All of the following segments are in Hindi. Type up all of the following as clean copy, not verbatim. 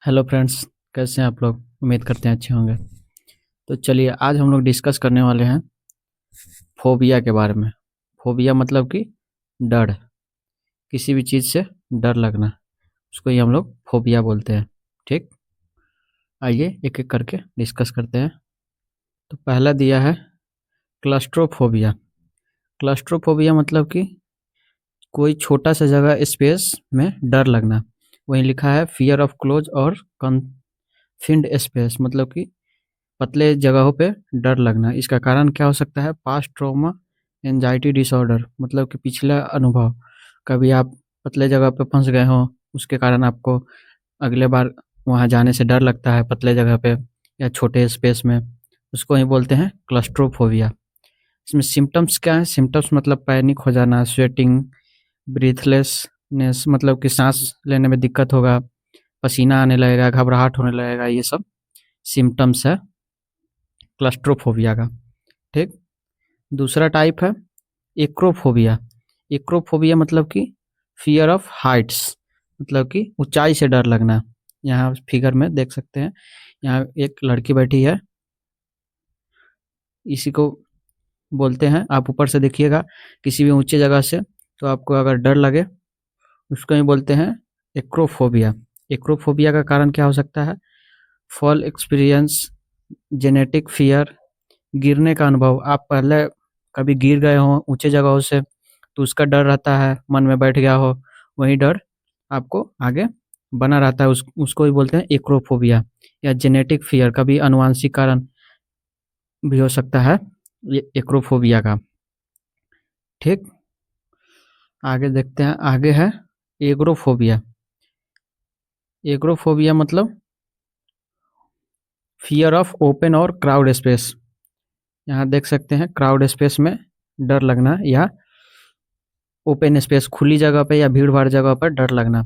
हेलो फ्रेंड्स, कैसे हैं आप लोग। उम्मीद करते हैं अच्छे होंगे। तो चलिए आज हम लोग डिस्कस करने वाले हैं फोबिया के बारे में। फोबिया मतलब कि डर, किसी भी चीज़ से डर लगना, उसको ही हम लोग फोबिया बोलते हैं। ठीक, आइए एक एक करके डिस्कस करते हैं। तो पहला दिया है क्लस्ट्रोफोबिया। क्लस्ट्रोफोबिया मतलब कि कोई छोटा सा जगह स्पेस में डर लगना। वहीं लिखा है फियर ऑफ क्लोज और कन्फिन्ड स्पेस, मतलब कि पतले जगहों पे डर लगना। इसका कारण क्या हो सकता है? पास्ट ट्रॉमा, एंजाइटी डिसऑर्डर, मतलब कि पिछला अनुभव। कभी आप पतले जगह पे फंस गए हो, उसके कारण आपको अगले बार वहाँ जाने से डर लगता है, पतले जगह पे या छोटे स्पेस में। उसको ही बोलते हैं क्लस्ट्रोफोबिया। इसमें सिम्टम्स क्या है? सिम्टम्स मतलब पैनिक हो जाना, स्वेटिंग, ब्रीथलेसनेस, मतलब कि सांस लेने में दिक्कत होगा, पसीना आने लगेगा, घबराहट होने लगेगा। ये सब सिम्टम्स है क्लस्ट्रोफोबिया का। ठीक, दूसरा टाइप है एक्रोफोबिया। एक्रोफोबिया मतलब कि फियर ऑफ हाइट्स, मतलब कि ऊंचाई से डर लगना। यहाँ फिगर में देख सकते हैं, यहाँ एक लड़की बैठी है, इसी को बोलते हैं। आप ऊपर से देखिएगा किसी भी ऊंचे जगह से, तो आपको अगर डर लगे, उसको ही बोलते हैं एक्रोफोबिया। एक्रोफोबिया का कारण क्या हो सकता है? फॉल एक्सपीरियंस, जेनेटिक फियर, गिरने का अनुभव। आप पहले कभी गिर गए हो ऊंचे जगहों से, तो उसका डर रहता है, मन में बैठ गया हो, वही डर आपको आगे बना रहता है। उसको ही बोलते हैं एक्रोफोबिया। या जेनेटिक फियर, कभी अनुवांशिक कारण भी हो सकता है ये एक्रोफोबिया का। ठीक, आगे देखते हैं। आगे है एग्रोफोबिया। एग्रोफोबिया मतलब फियर ऑफ ओपन और क्राउड स्पेस। यहाँ देख सकते हैं क्राउड स्पेस में डर लगना, या ओपन स्पेस, खुली जगह पे या भीड़ भाड़ जगह पर डर लगना।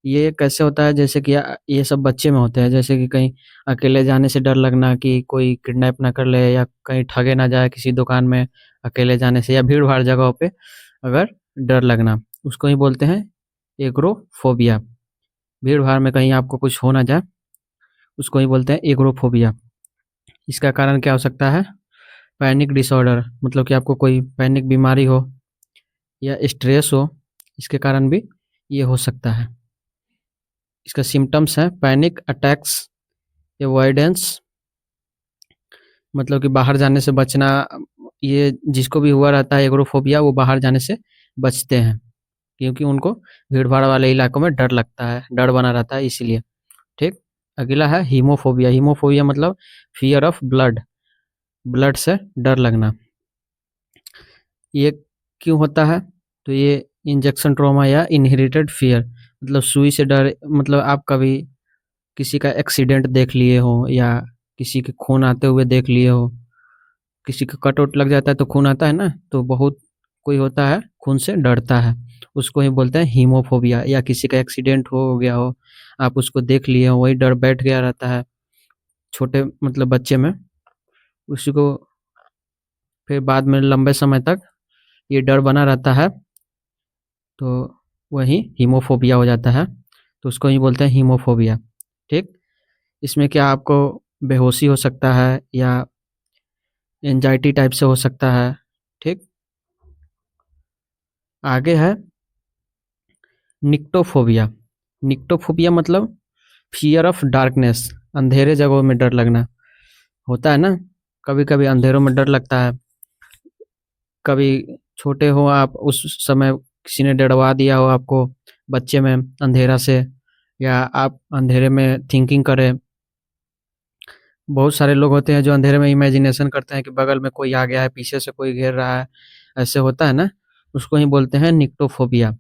ये कैसे होता है? जैसे कि ये सब बच्चे में होते हैं। जैसे कि कहीं अकेले जाने से डर लगना, कि कोई किडनैप ना कर ले, या कहीं ठगे ना जाए किसी दुकान में अकेले जाने से, या भीड़ भाड़ जगहों पे अगर डर लगना, उसको ही बोलते हैं एग्रोफोबिया। भीड़ भाड़ में कहीं आपको कुछ हो ना जाए, उसको ही बोलते हैं एग्रोफोबिया। इसका कारण क्या हो सकता है? पैनिक डिसऑर्डर, मतलब कि आपको कोई पैनिक बीमारी हो या स्ट्रेस हो, इसके कारण भी ये हो सकता है। इसका सिम्टम्स है पैनिक अटैक्स, अवॉइडेंस, मतलब कि बाहर जाने से बचना। ये जिसको भी हुआ रहता है एग्रोफोबिया, वो बाहर जाने से बचते हैं, क्योंकि उनको भीड़ भाड़ वाले इलाकों में डर लगता है, डर बना रहता है, इसीलिए। ठीक, अगला है हीमोफोबिया। हीमोफोबिया मतलब फियर ऑफ ब्लड, ब्लड से डर लगना। ये क्यों होता है? तो ये इंजेक्शन ट्रॉमा या इनहेरिटेड फियर, मतलब सुई से डर। मतलब आप कभी किसी का एक्सीडेंट देख लिए हो, या किसी के खून आते हुए देख लिए हो। किसी का कट वट लग जाता है तो खून आता है ना, तो बहुत कोई होता है खून से डरता है, उसको ही बोलते हैं हीमोफोबिया। या किसी का एक्सीडेंट हो गया हो, आप उसको देख लिए हो, वही डर बैठ गया रहता है छोटे मतलब बच्चे में, उसी को फिर बाद में लंबे समय तक ये डर बना रहता है, तो वही हीमोफोबिया हो जाता है। तो उसको ही बोलते हैं हीमोफोबिया। ठीक, इसमें क्या आपको बेहोशी हो सकता है, या एंजाइटी टाइप से हो सकता है। ठीक, आगे है निक्टोफोबिया। निक्टोफोबिया मतलब फियर ऑफ डार्कनेस, अंधेरे जगहों में डर लगना। होता है ना, कभी कभी अंधेरों में डर लगता है। कभी छोटे हो आप, उस समय किसी ने डरवा दिया हो आपको बच्चे में अंधेरा से, या आप अंधेरे में थिंकिंग करें। बहुत सारे लोग होते हैं जो अंधेरे में इमेजिनेशन करते हैं कि बगल में कोई आ गया है, पीछे से कोई घेर रहा है, ऐसे होता है ना, उसको ही बोलते हैं निक्टोफोबिया।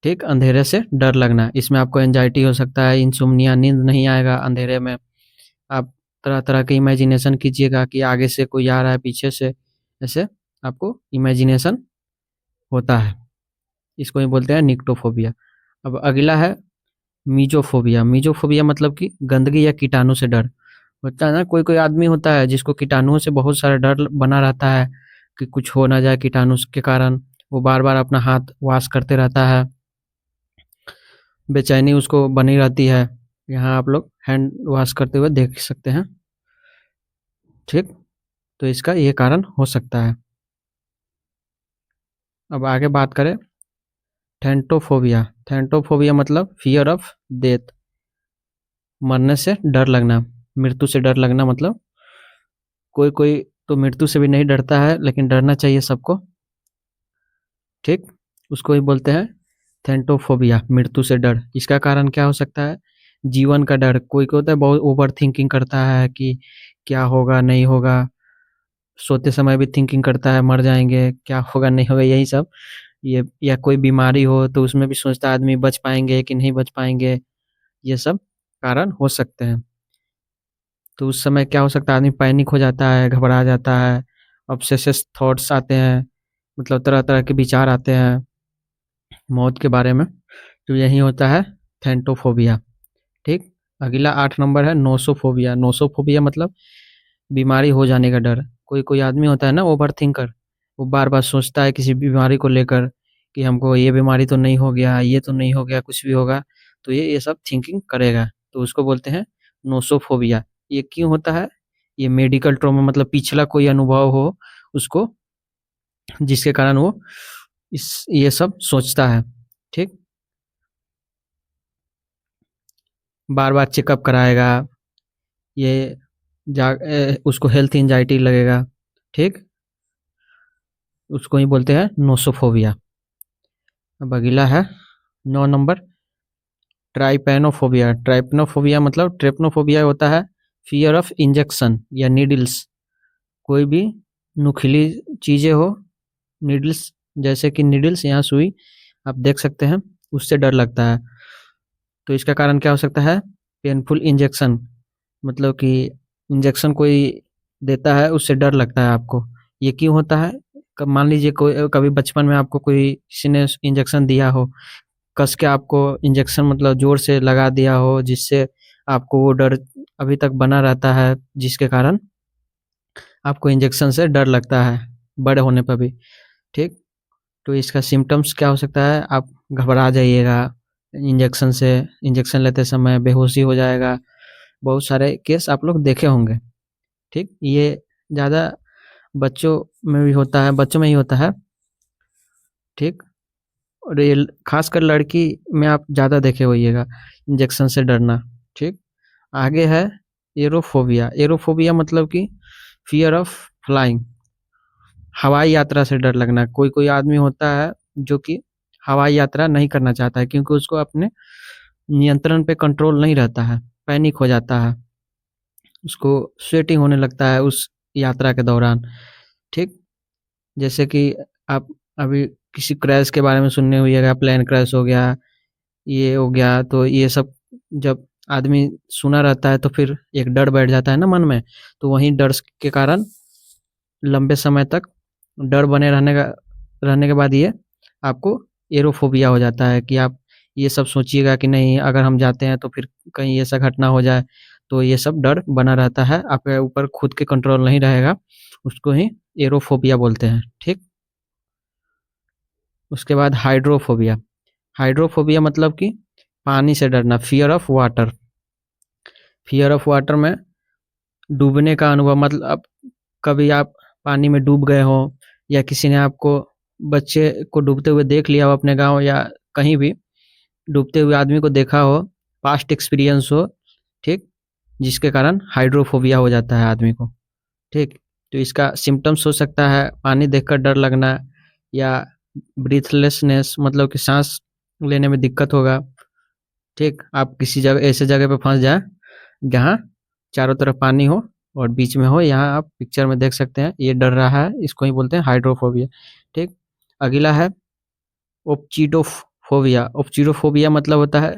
ठीक, अंधेरे से डर लगना। इसमें आपको एंजाइटी हो सकता है, इंसोम्निया, नींद नहीं आएगा अंधेरे में। आप तरह तरह के इमेजिनेशन कीजिएगा कि आगे से कोई आ रहा है, पीछे से, ऐसे आपको इमेजिनेशन होता है। इसको ही बोलते हैं निक्टोफोबिया। अब अगला है मीजोफोबिया। मीजोफोबिया मतलब कि गंदगी या कीटाणु से डर। होता है ना, कोई कोई आदमी होता है जिसको कीटाणुओं से बहुत सारा डर बना रहता है, कि कुछ हो ना जाए कीटाणु के कारण। वो बार बार अपना हाथ वॉश करते रहता है, बेचैनी उसको बनी रहती है। यहाँ आप लोग हैंड वॉश करते हुए देख सकते हैं। ठीक, तो इसका ये कारण हो सकता है। अब आगे बात करें थैंटोफोबिया। थैंटोफोबिया मतलब फियर ऑफ डेथ, मरने से डर लगना, मृत्यु से डर लगना। मतलब कोई कोई तो मृत्यु से भी नहीं डरता है, लेकिन डरना चाहिए सबको। ठीक, उसको ही बोलते हैं थैंटोफोबिया, मृत्यु से डर। इसका कारण क्या हो सकता है? जीवन का डर। कोई को होता है बहुत ओवर थिंकिंग करता है कि क्या होगा नहीं होगा, सोते समय भी थिंकिंग करता है मर जाएंगे, क्या होगा नहीं होगा, यही सब। ये या कोई बीमारी हो तो उसमें भी सोचता है आदमी बच पाएंगे कि नहीं बच पाएंगे, ये सब कारण हो सकते हैं। तो उस समय क्या हो सकता है, आदमी पैनिक हो जाता है, घबरा जाता है, ऑब्सेसिव थॉट्स आते हैं, मतलब तरह तरह के विचार आते हैं मौत के बारे में। तो यही होता है थैंटोफोबिया। ठीक, अगला 8 नंबर है नोसोफोबिया। नोसोफोबिया मतलब बीमारी हो जाने का डर। कोई कोई आदमी होता है ना ओवर थिंकर, वो बार बार सोचता है किसी बीमारी को लेकर कि हमको ये बीमारी तो नहीं हो गया, ये तो नहीं हो गया, कुछ भी होगा तो ये सब थिंकिंग करेगा, तो उसको बोलते हैं नोसोफोबिया। ये क्यों होता है? ये मेडिकल ट्रॉमा, मतलब पिछला कोई अनुभव हो उसको, जिसके कारण वो इस ये सब सोचता है। ठीक, बार बार चेकअप कराएगा, ये उसको हेल्थ एंजाइटी लगेगा। ठीक, उसको ही बोलते हैं नोसोफोबिया। अब अगला है 9 नंबर ट्राइपेनोफोबिया। ट्राइपेनोफोबिया मतलब ट्रेपनोफोबिया होता है फियर ऑफ इंजेक्शन या नीडल्स। कोई भी नुकीली चीज़ें हो, नीडल्स, जैसे कि नीडल्स, यहाँ सुई आप देख सकते हैं, उससे डर लगता है। तो इसका कारण क्या हो सकता है? पेनफुल इंजेक्शन, मतलब कि इंजेक्शन कोई देता है उससे डर लगता है आपको। ये क्यों होता है? मान लीजिए कोई कभी बचपन में आपको कोई किसी ने इंजेक्शन दिया हो, कस के आपको इंजेक्शन मतलब जोर से लगा दिया हो, जिससे आपको वो डर अभी तक बना रहता है, जिसके कारण आपको इंजेक्शन से डर लगता है बड़े होने पर भी। ठीक, तो इसका सिम्टम्स क्या हो सकता है? आप घबरा जाइएगा इंजेक्शन से, इंजेक्शन लेते समय बेहोशी हो जाएगा। बहुत सारे केस आप लोग देखे होंगे। ठीक, ये ज़्यादा बच्चों में भी होता है, बच्चों में ही होता है। ठीक, और ये खासकर लड़की में आप ज़्यादा देखे होइएगा इंजेक्शन से डरना। ठीक, आगे है एरोफोबिया। एरोफोबिया मतलब कि फियर ऑफ फ्लाइंग, हवाई यात्रा से डर लगना। कोई कोई आदमी होता है जो कि हवाई यात्रा नहीं करना चाहता है, क्योंकि उसको अपने नियंत्रण पे कंट्रोल नहीं रहता है, पैनिक हो जाता है, उसको स्वेटिंग होने लगता है उस यात्रा के दौरान। ठीक, जैसे कि आप अभी किसी क्रैश के बारे में सुनने होइएगा, प्लेन क्रैश हो गया, ये हो गया, तो ये सब जब आदमी सुना रहता है तो फिर एक डर बैठ जाता है ना मन में, तो वहीं डर के कारण लंबे समय तक डर बने रहने के बाद ये आपको एरोफोबिया हो जाता है कि आप ये सब सोचिएगा कि नहीं, अगर हम जाते हैं तो फिर कहीं ऐसा घटना हो जाए, तो ये सब डर बना रहता है, आपके ऊपर खुद के कंट्रोल नहीं रहेगा, उसको ही एरोफोबिया बोलते हैं। ठीक, उसके बाद हाइड्रोफोबिया। हाइड्रोफोबिया मतलब कि पानी से डरना, fear of water. Fear of water में डूबने का अनुभव, मतलब कभी आप पानी में डूब गए हो, या किसी ने आपको, बच्चे को डूबते हुए देख लिया हो अपने गांव या कहीं भी, डूबते हुए आदमी को देखा हो, पास्ट एक्सपीरियंस हो। ठीक, जिसके कारण हाइड्रोफोबिया हो जाता है आदमी को। ठीक, तो इसका सिम्टम्स हो सकता है पानी देखकर डर लगना, या ब्रीथलेसनेस, मतलब कि सांस लेने में दिक्कत होगा। ठीक, आप किसी जगह ऐसे जगह पे फंस जाए जहाँ चारों तरफ पानी हो और बीच में हो, यहाँ आप पिक्चर में देख सकते हैं, ये डर रहा है, इसको ही बोलते हैं हाइड्रोफोबिया। ठीक, अगला है ओप्चीडोफोबिया। ओप्चीडोफोबिया मतलब होता है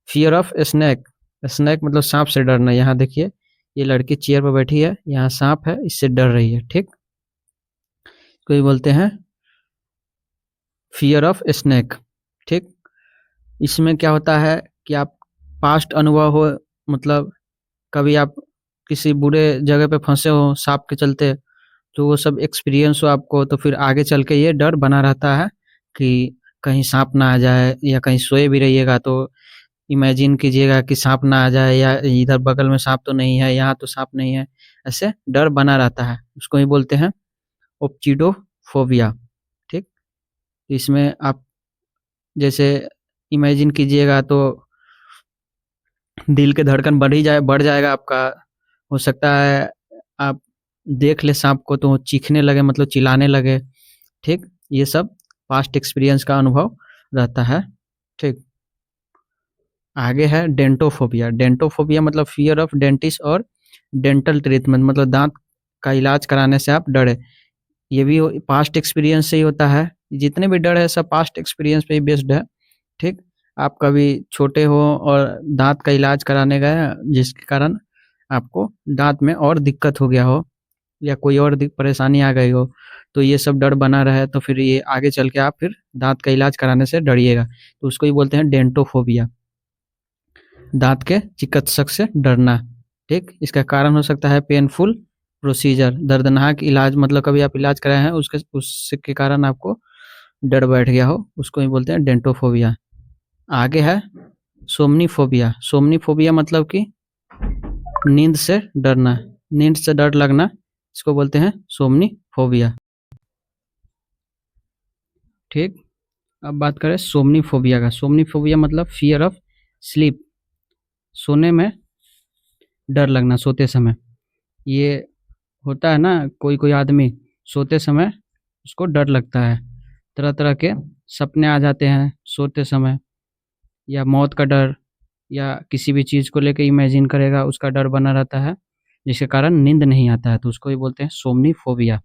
फियर ऑफ स्नैक। स्नैक मतलब सांप से डरना। यहाँ देखिए, ये लड़की चेयर पर बैठी है, यहाँ सांप है, इससे डर रही है। ठीक, कोई बोलते हैं फियर ऑफ स्नैक। ठीक, इसमें क्या होता है कि आप पास्ट अनुभव हो, मतलब कभी आप किसी बुरे जगह पे फंसे हो सांप के चलते, तो वो सब एक्सपीरियंस हो आपको, तो फिर आगे चल के ये डर बना रहता है कि कहीं सांप ना आ जाए, या कहीं सोए भी रहिएगा तो इमेजिन कीजिएगा कि सांप ना आ जाए, या इधर बगल में सांप तो नहीं है, यहाँ तो सांप नहीं है, ऐसे डर बना रहता है, उसको ही बोलते हैं ओप्चिडोफोबिया। ठीक, इसमें आप जैसे इमेजिन कीजिएगा तो दिल के धड़कन बढ़ जाएगा आपका। हो सकता है आप देख ले सांप को तो चीखने लगे, मतलब चिल्लाने लगे। ठीक, ये सब पास्ट एक्सपीरियंस का अनुभव रहता है। ठीक, आगे है डेंटोफोबिया। डेंटोफोबिया मतलब फियर ऑफ डेंटिस्ट और डेंटल ट्रीटमेंट, मतलब दांत का इलाज कराने से आप डरे। ये भी पास्ट एक्सपीरियंस से ही होता है। जितने भी डर है सब पास्ट एक्सपीरियंस पे ही बेस्ड है। ठीक, आप कभी छोटे हो और दांत का इलाज कराने गए, जिसके कारण आपको दांत में और दिक्कत हो गया हो, या कोई और परेशानी आ गई हो, तो ये सब डर बना रहे, तो फिर ये आगे चल के आप फिर दांत का इलाज कराने से डरिएगा, तो उसको ही बोलते हैं डेंटोफोबिया, दांत के चिकित्सक से डरना। ठीक, इसका कारण हो सकता है पेनफुल प्रोसीजर, दर्दनाक इलाज, मतलब कभी आप इलाज कराए हैं उसके उसके कारण आपको डर बैठ गया हो, उसको ही बोलते हैं डेंटोफोबिया। आगे है सोमनीफोबिया। सोमनीफोबिया मतलब कि नींद से डरना, नींद से डर लगना, इसको बोलते हैं सोमनीफोबिया। ठीक, अब बात करें सोमनीफोबिया का। सोमनीफोबिया मतलब फियर ऑफ स्लीप, सोने में डर लगना, सोते समय। ये होता है ना, कोई कोई आदमी सोते समय उसको डर लगता है, तरह तरह के सपने आ जाते हैं सोते समय, या मौत का डर, या किसी भी चीज़ को लेकर इमेजिन करेगा उसका डर बना रहता है, जिसके कारण नींद नहीं आता है, तो उसको ही बोलते हैं सोमनीफोबिया,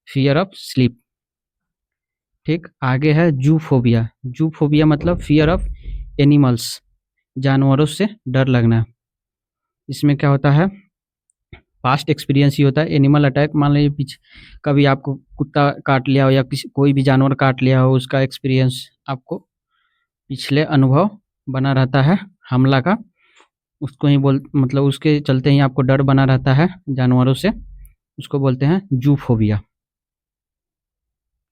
फियर ऑफ स्लीप। ठीक, आगे है जूफोबिया। जूफोबिया मतलब फियर ऑफ एनिमल्स, जानवरों से डर लगना। इसमें क्या होता है, पास्ट एक्सपीरियंस ही होता है। एनिमल अटैक, मान लीजिए पीछे कभी आपको कुत्ता काट लिया हो या किसी कोई भी जानवर काट लिया हो, उसका एक्सपीरियंस आपको पिछले अनुभव बना रहता है हमला का, उसको ही बोल मतलब उसके चलते ही आपको डर बना रहता है जानवरों से, उसको बोलते हैं जूफोबिया।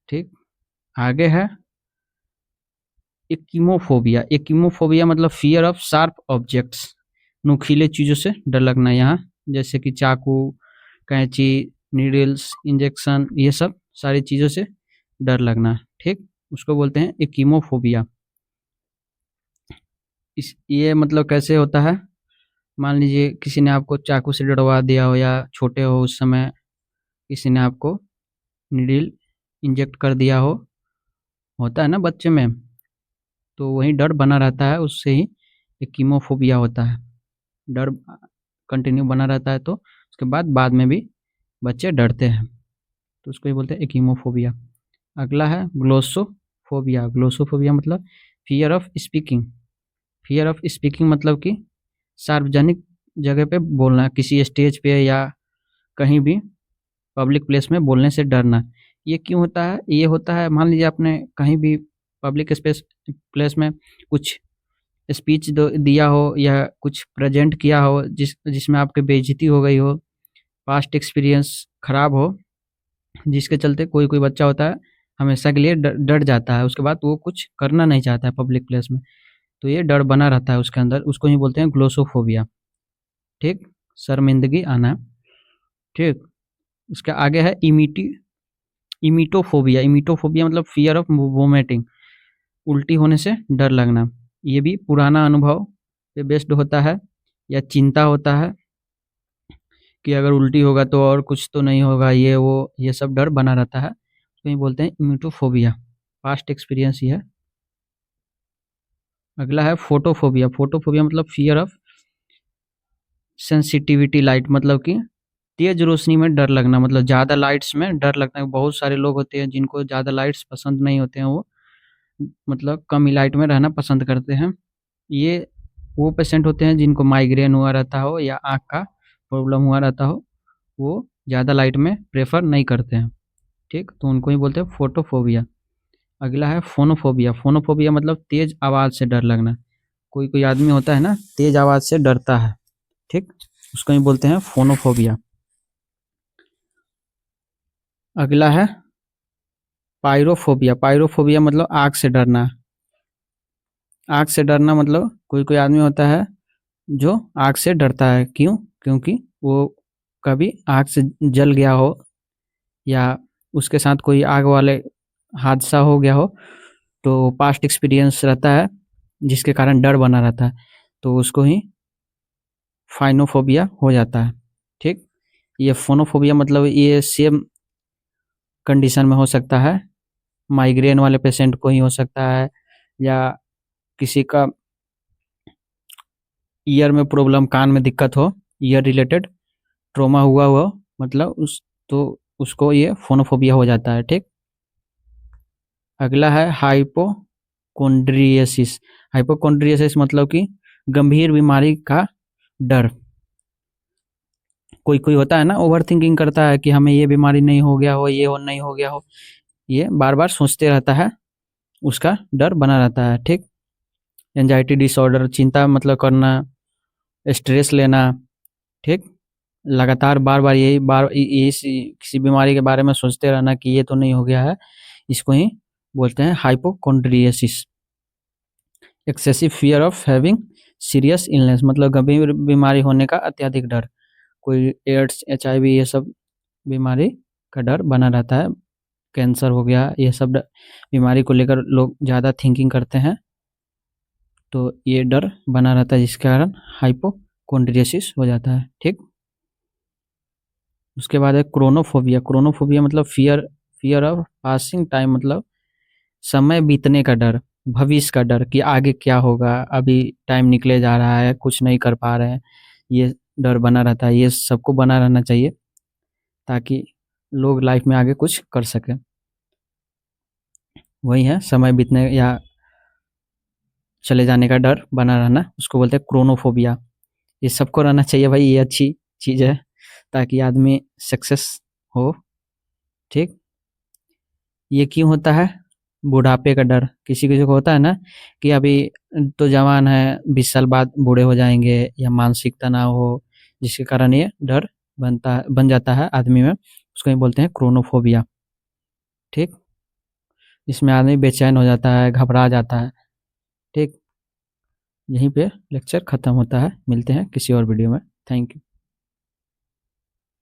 ठीक, आगे है एकिमोफोबिया। एकिमोफोबिया मतलब फियर ऑफ शार्प ऑब्जेक्ट्स, नुकीले चीज़ों से डर लगना। यहाँ जैसे कि चाकू, कैंची, नीडल्स, इंजेक्शन, ये सब सारी चीज़ों से डर लगना। ठीक, उसको बोलते हैं एकिमोफोबिया। इस ये मतलब कैसे होता है, मान लीजिए किसी ने आपको चाकू से डरवा दिया हो, या छोटे हो उस समय किसी ने आपको नीडल इंजेक्ट कर दिया हो, होता है ना बच्चे में, तो वही डर बना रहता है, उससे ही एक कीमोफोबिया होता है। डर कंटिन्यू बना रहता है, तो उसके बाद में भी बच्चे डरते हैं, तो उसको ही बोलते हैं एकीमोफोबिया। अगला है ग्लोसोफोबिया। ग्लोसोफोबिया मतलब fear of speaking. Fear of speaking मतलब कि सार्वजनिक जगह पे बोलना, किसी स्टेज पे या कहीं भी पब्लिक प्लेस में बोलने से डरना। ये क्यों होता है, ये होता है मान लीजिए आपने कहीं भी पब्लिक स्पेस प्लेस में कुछ स्पीच दिया हो, या कुछ प्रेजेंट किया हो जिसमें आपकी बेइज्जती हो गई हो, पास्ट एक्सपीरियंस खराब हो, जिसके चलते कोई कोई बच्चा होता है हमेशा के लिए डर जाता है, उसके बाद वो कुछ करना नहीं चाहता है पब्लिक प्लेस में, तो ये डर बना रहता है उसके अंदर, उसको ही बोलते हैं ग्लोसोफोबिया। ठीक, शर्मिंदगी आना। ठीक, उसके आगे है इमिटोफोबिया। इमिटोफोबिया मतलब फियर ऑफ वोमिटिंग, उल्टी होने से डर लगना। ये भी पुराना अनुभव पे बेस्ड होता है, या चिंता होता है कि अगर उल्टी होगा तो और कुछ तो नहीं होगा, ये वो ये सब डर बना रहता है, तो ये बोलते हैं इमिटोफोबिया, पास्ट एक्सपीरियंस ही है। अगला है फोटोफोबिया। फोटोफोबिया मतलब फियर ऑफ सेंसिटिविटी लाइट, मतलब कि तेज रोशनी में डर लगना, मतलब ज़्यादा लाइट्स में डर लगता है। बहुत सारे लोग होते हैं जिनको ज़्यादा लाइट्स पसंद नहीं होते हैं, वो मतलब कम ही लाइट में रहना पसंद करते हैं। ये वो पेशेंट होते हैं जिनको माइग्रेन हुआ रहता हो या आँख का प्रॉब्लम हुआ रहता हो, वो ज़्यादा लाइट में प्रेफर नहीं करते हैं। ठीक, तो उनको ही बोलते हैं फोटोफोबिया। अगला है फोनोफोबिया। फोनोफोबिया मतलब तेज आवाज़ से डर लगना। कोई कोई आदमी होता है ना, तेज आवाज़ से डरता है। ठीक, उसको ही बोलते हैं फोनोफोबिया। अगला है पायरोफोबिया। पायरोफोबिया मतलब आग से डरना। आग से डरना मतलब कोई कोई आदमी होता है जो आग से डरता है, क्यों? क्योंकि वो कभी आग से जल गया हो या उसके साथ कोई आग वाले हादसा हो गया हो, तो पास्ट एक्सपीरियंस रहता है जिसके कारण डर बना रहता है, तो उसको ही फाइनोफोबिया हो जाता है। ठीक, ये फोनोफोबिया मतलब ये सेम कंडीशन में हो सकता है, माइग्रेन वाले पेशेंट को ही हो सकता है, या किसी का ईयर में प्रॉब्लम, कान में दिक्कत हो, ईयर रिलेटेड ट्रॉमा हुआ हो, मतलब उस तो उसको ये फोनोफोबिया हो जाता है। ठीक, अगला है हाइपोकोन्ड्रियसिस। हाइपोकोन्ड्रियसिस मतलब कि गंभीर बीमारी का डर। कोई कोई होता है ना, ओवर थिंकिंग करता है कि हमें ये बीमारी नहीं हो गया हो, ये हो नहीं हो गया हो, ये बार बार सोचते रहता है, उसका डर बना रहता है। ठीक, एंजाइटी डिसऑर्डर, चिंता मतलब करना, स्ट्रेस लेना। ठीक, लगातार बार बार यही किसी बीमारी के बारे में सोचते रहना कि ये तो नहीं हो गया है, इसको ही बोलते हैं hypochondriasis. Excessive fear of having serious illness मतलब गंभीर बीमारी होने का अत्यधिक डर। कोई एड्स, HIV ये सब बीमारी का डर बना रहता है, कैंसर हो गया, ये सब बीमारी को लेकर लोग ज़्यादा थिंकिंग करते हैं, तो ये डर बना रहता है जिसके कारण हाइपोकोन्ड्रियसिस हो जाता है। ठीक, उसके बाद है क्रोनोफोबिया। क्रोनोफोबिया मतलब fear fear of passing time मतलब समय बीतने का डर, भविष्य का डर कि आगे क्या होगा, अभी टाइम निकले जा रहा है, कुछ नहीं कर पा रहे हैं, ये डर बना रहता है। ये सबको बना रहना चाहिए ताकि लोग लाइफ में आगे कुछ कर सकें। वही है समय बीतने या चले जाने का डर बना रहना, उसको बोलते हैं क्रोनोफोबिया। ये सबको रहना चाहिए भाई, ये अच्छी चीज़ है ताकि आदमी सक्सेस हो। ठीक, ये क्यों होता है? बुढ़ापे का डर, किसी किसी को होता है ना कि अभी तो जवान है, 20 साल बाद बूढ़े हो जाएंगे, या मानसिक तनाव हो जिसके कारण ये डर बन जाता है आदमी में, उसको ही बोलते हैं क्रोनोफोबिया। ठीक, इसमें आदमी बेचैन हो जाता है, घबरा जाता है। ठीक, यहीं पे लेक्चर खत्म होता है, मिलते हैं किसी और वीडियो में। Thank you.